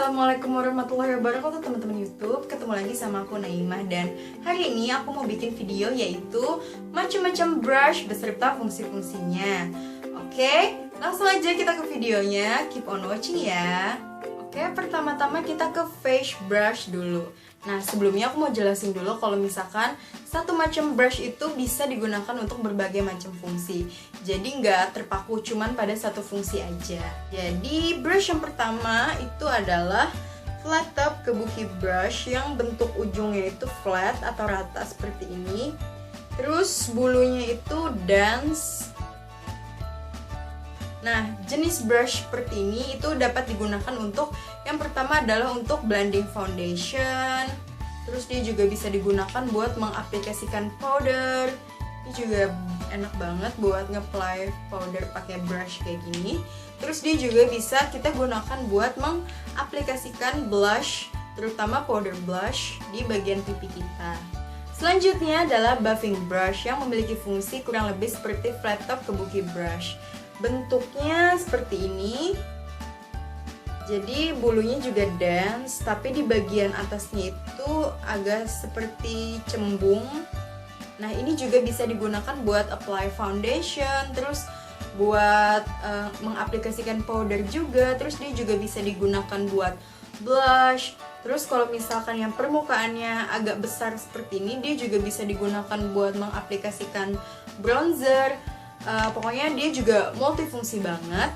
Assalamualaikum warahmatullahi wabarakatuh teman-teman YouTube. Ketemu lagi sama aku Naimah, dan hari ini aku mau bikin video yaitu macam-macam brush beserta fungsi-fungsinya. Oke, langsung aja kita ke videonya. Keep on watching ya. Oke, pertama-tama kita ke face brush dulu. Nah, sebelumnya aku mau jelasin dulu kalau misalkan satu macam brush itu bisa digunakan untuk berbagai macam fungsi. Jadi nggak terpaku cuman pada satu fungsi aja. Jadi brush yang pertama itu adalah flat top kabuki brush yang bentuk ujungnya itu flat atau rata seperti ini. Terus bulunya itu dense. Nah, jenis brush seperti ini itu dapat digunakan untuk yang pertama adalah untuk blending foundation. Terus dia juga bisa digunakan buat mengaplikasikan powder. Ini juga enak banget buat nge-apply powder pakai brush kayak gini. Terus dia juga bisa kita gunakan buat mengaplikasikan blush, terutama powder blush di bagian pipi kita. Selanjutnya adalah buffing brush yang memiliki fungsi kurang lebih seperti flat top kabuki brush. Bentuknya seperti ini. Jadi bulunya juga dense, tapi di bagian atasnya itu agak seperti cembung. Nah, ini juga bisa digunakan buat apply foundation, terus buat mengaplikasikan powder juga. Terus dia juga bisa digunakan buat blush. Terus kalau misalkan yang permukaannya agak besar seperti ini, dia juga bisa digunakan buat mengaplikasikan bronzer. Pokoknya dia juga multifungsi banget.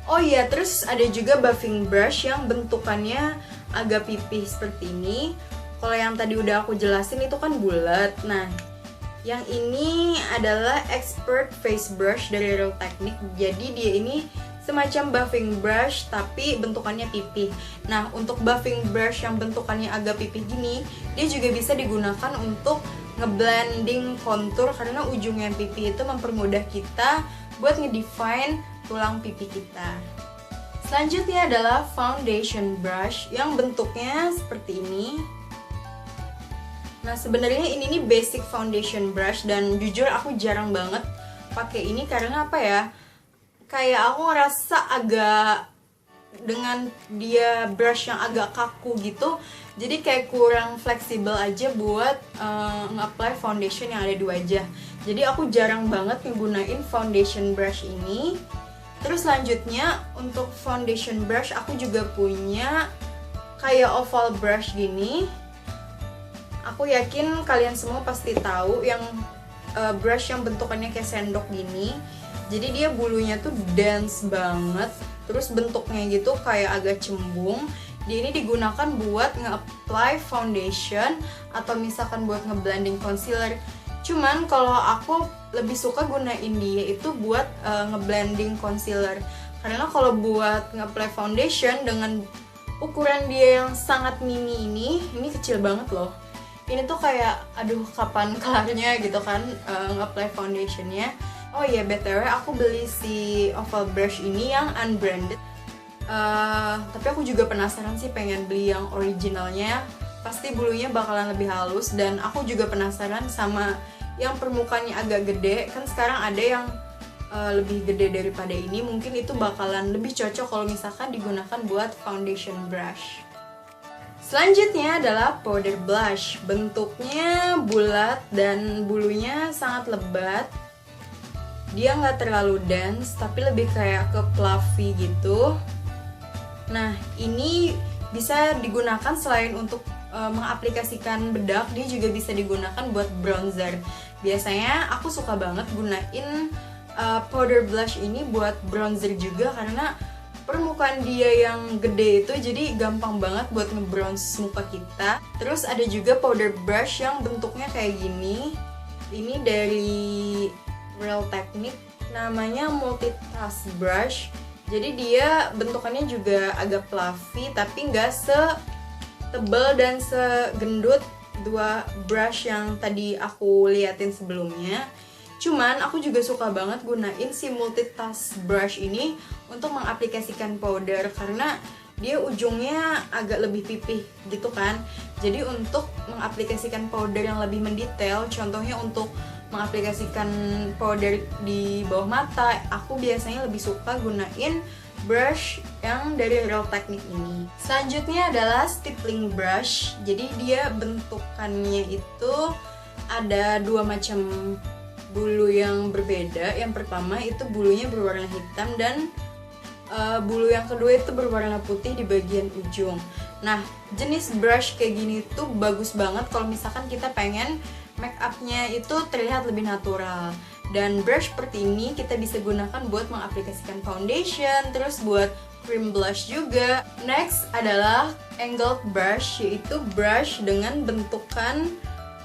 Oh iya, terus ada juga buffing brush yang bentukannya agak pipih seperti ini. Kalau yang tadi udah aku jelasin itu kan bulat. Nah, yang ini adalah expert face brush dari Real Technique. Jadi dia ini semacam buffing brush tapi bentukannya pipih. Nah, untuk buffing brush yang bentukannya agak pipih gini, dia juga bisa digunakan untuk ngeblending kontur karena ujungnya pipi itu mempermudah kita buat ngedefine tulang pipi kita. Selanjutnya adalah foundation brush yang bentuknya seperti ini. Nah, sebenarnya ini nih basic foundation brush dan jujur aku jarang banget pakai ini karena apa ya? Kayak aku ngerasa agak dengan dia brush yang agak kaku gitu, jadi kayak kurang fleksibel aja buat nge-apply foundation yang ada di wajah. Jadi aku jarang banget nggunain foundation brush ini. Terus selanjutnya untuk foundation brush aku juga punya kayak oval brush gini. Aku yakin kalian semua pasti tahu yang brush yang bentukannya kayak sendok gini. Jadi dia bulunya tuh dense banget. Terus bentuknya gitu kayak agak cembung. Dia ini digunakan buat nge-apply foundation atau misalkan buat nge-blending concealer. Cuman kalau aku lebih suka gunain dia itu buat nge-blending concealer. Karena kalau buat nge-apply foundation dengan ukuran dia yang sangat mini ini kecil banget loh. Ini tuh kayak aduh kapan kelarnya gitu kan nge-apply foundationnya. Oh iya, BTW aku beli si oval brush ini yang unbranded. Tapi aku juga penasaran sih pengen beli yang originalnya. Pasti bulunya bakalan lebih halus, dan aku juga penasaran sama yang permukaannya agak gede. Kan sekarang ada yang lebih gede daripada ini. Mungkin itu bakalan lebih cocok kalau misalkan digunakan buat foundation brush. Selanjutnya adalah powder blush. Bentuknya bulat dan bulunya sangat lebat. Dia nggak terlalu dense, tapi lebih kayak ke fluffy gitu. Nah, ini bisa digunakan selain untuk mengaplikasikan bedak, dia juga bisa digunakan buat bronzer. Biasanya aku suka banget gunain powder blush ini buat bronzer juga karena permukaan dia yang gede itu jadi gampang banget buat ngebronze muka kita. Terus ada juga powder brush yang bentuknya kayak gini. Ini dari Real Technique, namanya multitask brush. Jadi dia bentukannya juga agak fluffy tapi nggak setebal dan segendut dua brush yang tadi aku liatin sebelumnya. Cuman aku juga suka banget gunain si multitask brush ini untuk mengaplikasikan powder karena dia ujungnya agak lebih pipih gitu kan. Jadi untuk mengaplikasikan powder yang lebih mendetail, contohnya untuk mengaplikasikan powder di bawah mata, aku biasanya lebih suka gunain brush yang dari Real Technique ini. Selanjutnya adalah stippling brush. Jadi dia bentukannya itu ada dua macam bulu yang berbeda. Yang pertama itu bulunya berwarna hitam dan bulu yang kedua itu berwarna putih di bagian ujung. Nah, jenis brush kayak gini tuh bagus banget kalau misalkan kita pengen make upnya itu terlihat lebih natural. Dan brush seperti ini kita bisa gunakan buat mengaplikasikan foundation, terus buat cream blush juga. Next adalah angled brush, yaitu brush dengan bentukan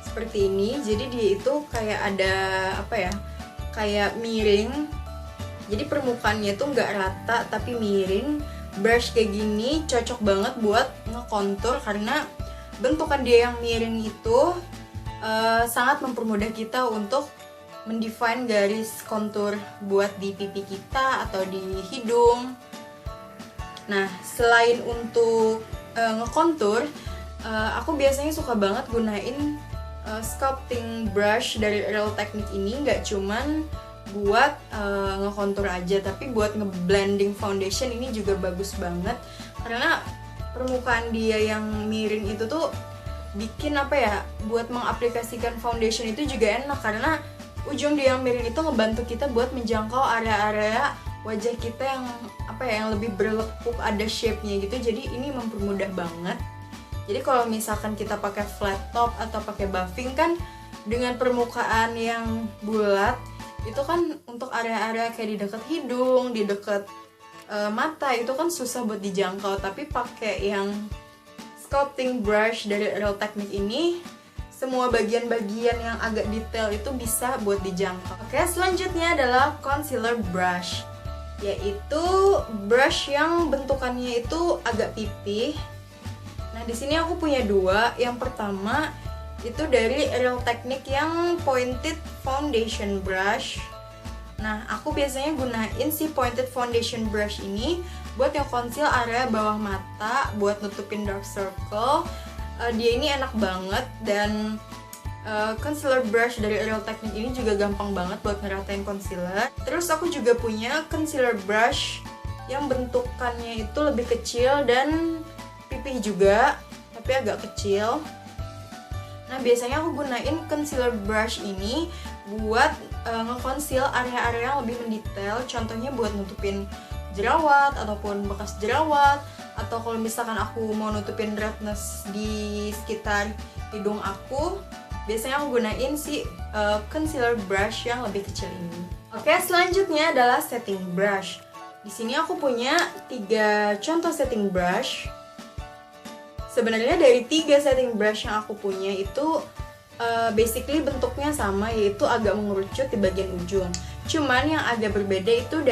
seperti ini. Jadi dia itu kayak ada kayak miring. Jadi permukaannya tuh nggak rata tapi miring. Brush kayak gini cocok banget buat ngekontur karena bentukan dia yang miring itu sangat mempermudah kita untuk mendefine garis kontur buat di pipi kita atau di hidung. Nah, selain untuk ngekontur, aku biasanya suka banget gunain sculpting brush dari Real Technique ini, nggak cuman buat ngekontur aja, tapi buat ngeblending foundation ini juga bagus banget karena permukaan dia yang miring itu tuh bikin buat mengaplikasikan foundation itu juga enak karena ujung dia yang miring itu ngebantu kita buat menjangkau area-area wajah kita yang yang lebih berlekuk, ada shape-nya gitu. Jadi ini mempermudah banget. Jadi kalau misalkan kita pakai flat top atau pakai buffing kan dengan permukaan yang bulat itu kan untuk area-area kayak di dekat hidung, di dekat mata itu kan susah buat dijangkau. Tapi pakai yang sculpting brush dari Real Technique ini, semua bagian-bagian yang agak detail itu bisa buat dijangkau. Oke, selanjutnya adalah concealer brush, yaitu brush yang bentukannya itu agak pipih. Nah, di sini aku punya dua. Yang pertama itu dari Real Technique yang pointed foundation brush. Nah, aku biasanya gunain si pointed foundation brush ini buat yang conceal area bawah mata, buat nutupin dark circle. Dia ini enak banget dan concealer brush dari Real Technique ini juga gampang banget buat ngeratain concealer. Terus aku juga punya concealer brush yang bentukannya itu lebih kecil dan pipih juga, tapi agak kecil. Nah, biasanya aku gunain concealer brush ini buat nge-conceal area-area yang lebih mendetail. Contohnya buat nutupin jerawat ataupun bekas jerawat, atau kalau misalkan aku mau nutupin redness di sekitar hidung aku, biasanya aku gunain si concealer brush yang lebih kecil ini. Oke, selanjutnya adalah setting brush. Di sini aku punya 3 contoh setting brush. Sebenarnya dari 3 setting brush yang aku punya itu basically bentuknya sama, yaitu agak mengerucut di bagian ujung. Cuman yang agak berbeda itu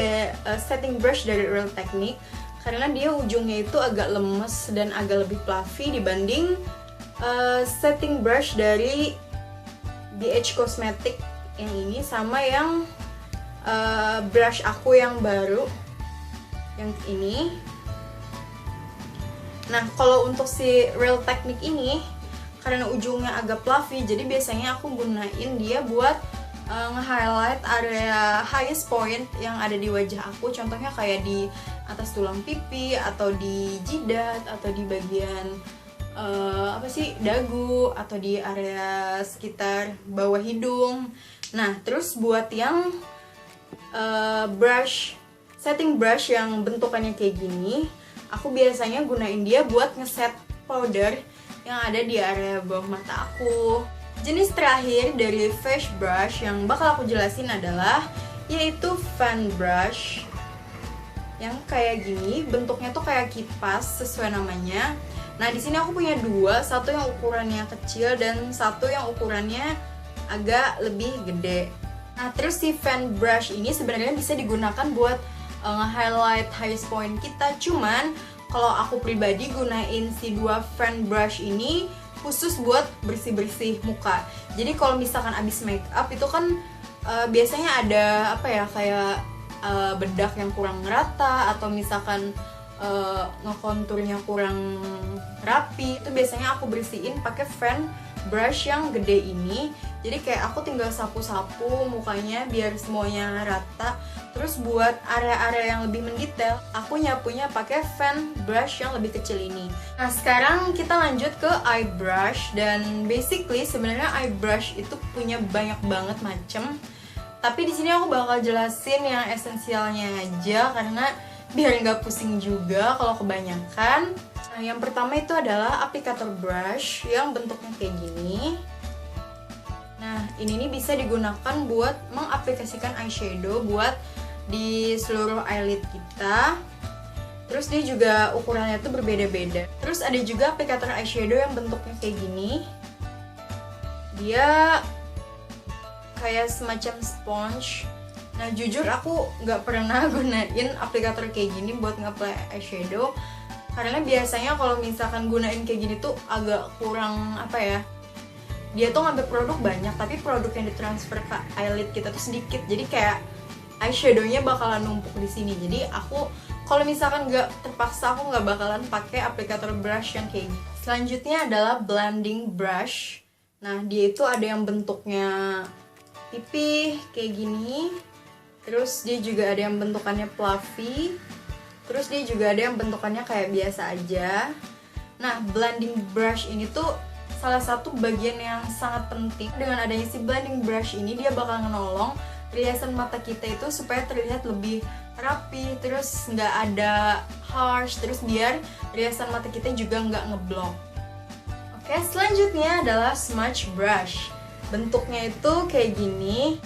setting brush dari Real Technique karena dia ujungnya itu agak lemes dan agak lebih fluffy dibanding setting brush dari BH Cosmetic yang ini sama yang brush aku yang baru yang ini. Nah, kalau untuk si Real Technique ini karena ujungnya agak fluffy, jadi biasanya aku gunain dia buat nge-highlight area highest point yang ada di wajah aku. Contohnya kayak di atas tulang pipi, atau di jidat, atau di bagian dagu, atau di area sekitar bawah hidung. Nah, terus buat yang setting brush yang bentukannya kayak gini, aku biasanya gunain dia buat ngeset powder yang ada di area bawah mata aku. Jenis terakhir dari face brush yang bakal aku jelasin adalah yaitu fan brush yang kayak gini, bentuknya tuh kayak kipas sesuai namanya. Nah, di sini aku punya 2, satu yang ukurannya kecil dan satu yang ukurannya agak lebih gede. Nah, terus si fan brush ini sebenarnya bisa digunakan buat nge-highlight highest point kita. Cuman kalau aku pribadi gunain si 2 fan brush ini khusus buat bersih-bersih muka. Jadi kalau misalkan abis make up itu kan biasanya ada kayak bedak yang kurang rata, atau misalkan ngekonturnya kurang rapi, itu biasanya aku bersihin pakai fan brush yang gede ini. Jadi kayak aku tinggal sapu-sapu mukanya biar semuanya rata. Terus buat area-area yang lebih mendetail, aku nyapunya pakai fan brush yang lebih kecil ini. Nah, sekarang kita lanjut ke eye brush. Dan basically sebenarnya eye brush itu punya banyak banget macam. Tapi di sini aku bakal jelasin yang esensialnya aja karena biar nggak pusing juga kalau kebanyakan. Nah, yang pertama itu adalah applicator brush yang bentuknya kayak gini. Nah, ini nih bisa digunakan buat mengaplikasikan eyeshadow buat di seluruh eyelid kita. Terus dia juga ukurannya tuh berbeda-beda. Terus ada juga applicator eyeshadow yang bentuknya kayak gini. Dia kayak semacam sponge. Nah, jujur aku nggak pernah gunain aplikator kayak gini buat nge-apply eyeshadow. Karena biasanya kalau misalkan gunain kayak gini tuh agak kurang apa ya. Dia tuh ngambil produk banyak, tapi produk yang ditransfer ke eyelid kita tuh sedikit. Jadi kayak eyeshadow-nya bakalan numpuk di sini. Jadi aku kalau misalkan nggak terpaksa, aku nggak bakalan pakai applicator brush yang kayak gini. Selanjutnya adalah blending brush. Nah, dia itu ada yang bentuknya pipih kayak gini. Terus dia juga ada yang bentukannya fluffy. Terus dia juga ada yang bentukannya kayak biasa aja. Nah, blending brush ini tuh salah satu bagian yang sangat penting. Dengan adanya si blending brush ini, dia bakal menolong riasan mata kita itu supaya terlihat lebih rapi, terus nggak ada harsh, terus biar riasan mata kita juga nggak ngeblok. Oke, selanjutnya adalah smudge brush. Bentuknya itu kayak gini.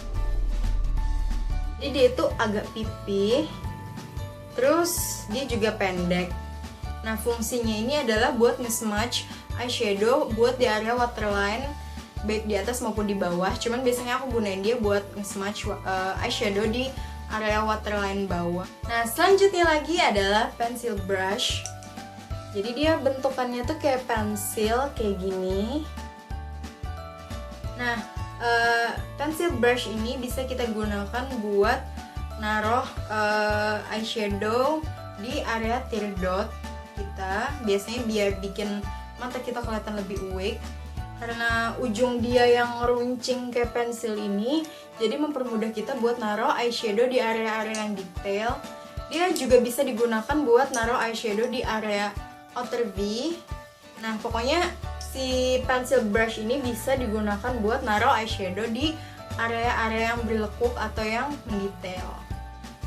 Jadi dia itu agak pipih, terus dia juga pendek. Nah, fungsinya ini adalah buat nge-smudge eyeshadow buat di area waterline, baik di atas maupun di bawah. Cuman biasanya aku gunain dia buat nge-smudge eyeshadow di area waterline bawah. Nah, selanjutnya lagi adalah pencil brush. Jadi dia bentukannya tuh kayak pensil kayak gini. Nah, pencil brush ini bisa kita gunakan buat naruh eyeshadow di area tear dot kita, biasanya biar bikin mata kita kelihatan lebih awake. Karena ujung dia yang runcing kayak pensil ini, jadi mempermudah kita buat naruh eyeshadow di area-area yang detail. Dia juga bisa digunakan buat naruh eyeshadow di area outer V. Nah, pokoknya si pencil brush ini bisa digunakan buat naruh eyeshadow di area-area yang berlekuk atau yang mendetail.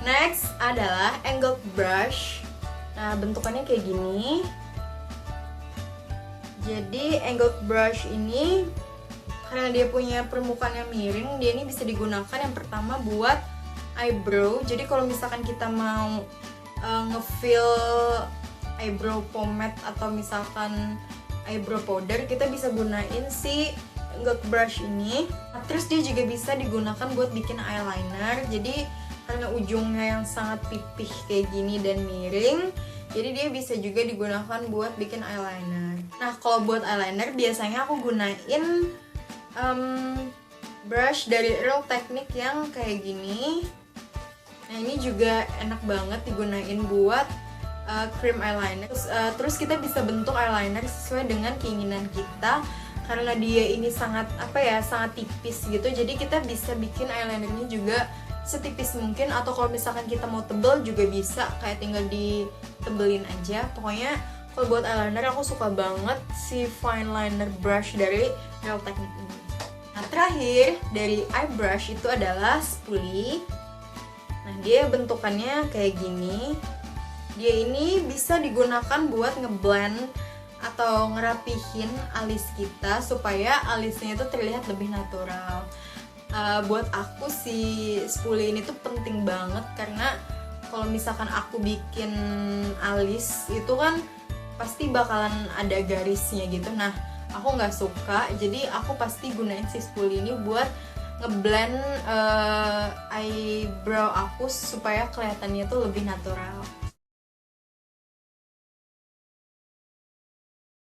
Next adalah angled brush. Nah, bentukannya kayak gini. Jadi angled brush ini karena dia punya permukaan yang miring, dia ini bisa digunakan yang pertama buat eyebrow. Jadi kalau misalkan kita mau ngefill eyebrow pomade atau misalkan eyebrow powder, kita bisa gunain si angled brush ini. Nah, terus dia juga bisa digunakan buat bikin eyeliner. Jadi karena ujungnya yang sangat pipih kayak gini dan miring, jadi dia bisa juga digunakan buat bikin eyeliner. Nah, kalau buat eyeliner biasanya aku gunain brush dari Real Technique yang kayak gini. Nah, ini juga enak banget digunain buat cream eyeliner. Terus kita bisa bentuk eyeliner sesuai dengan keinginan kita. Karena dia ini sangat sangat tipis gitu, jadi kita bisa bikin eyelinernya juga setipis mungkin, atau kalau misalkan kita mau tebel juga bisa, kayak tinggal ditebelin aja. Pokoknya kalau buat eyeliner aku suka banget si fine liner brush dari Real Technique ini. Nah, terakhir dari eye brush itu adalah spoolie. Nah, dia bentukannya kayak gini. Dia ini bisa digunakan buat ngeblend atau ngerapihin alis kita supaya alisnya itu terlihat lebih natural. Buat aku si spoolie ini tuh penting banget karena kalau misalkan aku bikin alis itu kan pasti bakalan ada garisnya gitu. Nah, aku nggak suka, jadi aku pasti gunain si spoolie ini buat ngeblend eyebrow aku supaya kelihatannya tuh lebih natural.